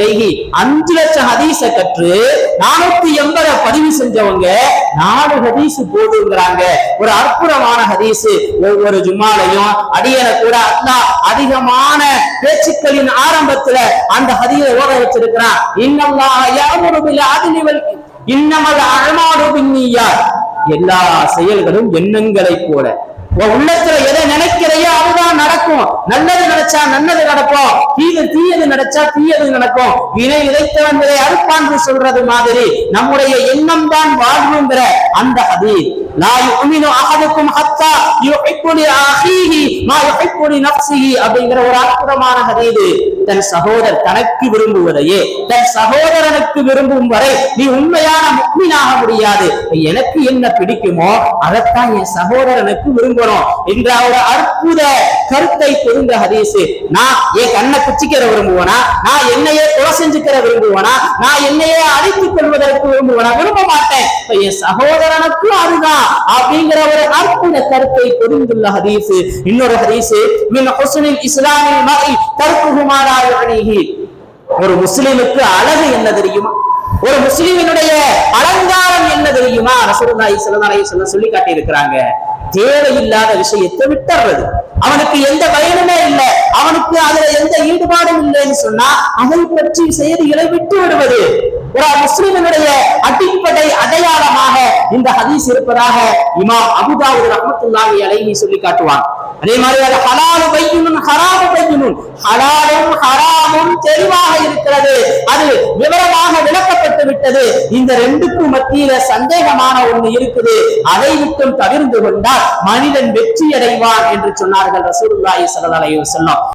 இலைஹி 5 லட்சம் ஹதீஸ கற்று 480 பதிவு செஞ்சவங்க 4 ஹதீஸ் போதுங்கிறாங்க. ஒரு அற்புதமான ஹதீஸ். ஒவ்வொரு ஜும்மாலையும் அடியன கூட அல்லாஹ் அதிகமான பேச்சுக்களின் ஆரம்பத்துல அந்த ஹதீஸை ஓத வச்சிருக்கிறான். இன்னல்லாஹ யஅமுரு பில் அத்லி வல் இன்னமல் அஅமாலு பின்னிய்யாத். எல்லா செயல்களும் எண்ணங்களை போல. உள்ளத்துல எதை நினைக்கிறையோ அதுதான் நடக்கும். நல்லது நினைச்சா நல்லது நடக்கும், தீயது நினைச்சா தீயது நடக்கும். வினை விதைத்தவன் அறுப்பான் சொல்றது மாதிரி நம்முடைய எண்ணம் தான் வாழ்வுங்கிற அந்த ஹதீஸ். லா யுமினு அஹதுக்கும் ஹத்தா யுஹிப்பு லி அஹீஹி மா யுஹிப்பு லி நஃப்ஸிஹி அப்படிங்கிற ஒரு அற்புதமான ஹதீஸ். தன் சகோதரர் தனக்கு விரும்புவதையே தன் சகோதரனுக்கு விரும்பும் வரை நீ உண்மையான முஃமினாக முடியாது. எனக்கு என்ன பிடிக்குமோ அதைத்தான் என் சகோதரனுக்கு விரும்பணும் என்ற ஒரு அற்புத கருத்தை பொருந்த ஹதீஸ். நான் என் கண்ணை குச்சிக்கிற விரும்புவனா, நான் என்னையே கொலை செஞ்சுக்கிற விரும்புவனா, நான் என்னையே அழித்துக் கொள்வதற்கு விரும்புவனா? விரும்ப மாட்டேன். என் சகோதரனுக்கும் அதுதான் அப்படிங்கிற ஒரு அற்புத கருத்தை பொருந்துள்ள ஹதீஸ். இன்னொரு ஹதீஸ், மின் ஹுஸ்னில் இஸ்லாமில் மர்இ தர்குஹு மா லா யுஅனிஹி. ஒரு முஸ்லிமுக்கு அழகு என்ன தெரியுமா? ஒரு முஸ்லிமினுடைய அலங்காரம் என்ன தெரியுமா? ரசூலுல்லாஹி ஸல்லல்லாஹு அலைஹி வஸல்லம் சொல்லி காட்டி இருக்கிறாங்க. தேவையில்லாத விஷயத்தை விட்டுறது. அவனுக்கு எந்த பயனுமே இல்லை, அவனுக்கு அதுல எந்த ஈடுபாடும் இல்லைன்னு சொன்னா அதை பற்றி செய்திகளை விட்டு விடுவது ஒரு முஸ்லிமினுடைய அடிப்படை அடையாளமாக இந்த ஹதீஸ் இருப்பதாக இமாம் அபூ தாவூத் ரஹ்மத்துல்லாஹி அலைஹி சொல்லி காட்டுவான். அதே மாதிரி அது ஹலாலு பையினுன் ஹராமு பையினுன், ஹலாலும் ஹராமும் தெளிவாக இருக்கிறது, அது விவரமாக விளக்கப்பட்டு விட்டது. இந்த ரெண்டுக்கும் மத்தியில சந்தேகமான ஒண்ணு இருக்குது, அதை விட்டும் தவிர்த்து கொண்டால் மனிதன் வெற்றி அடைவான் என்று சொன்னார்கள் ரசூலுல்லாஹி ஸல்லல்லாஹு அலைஹி வஸல்லம்.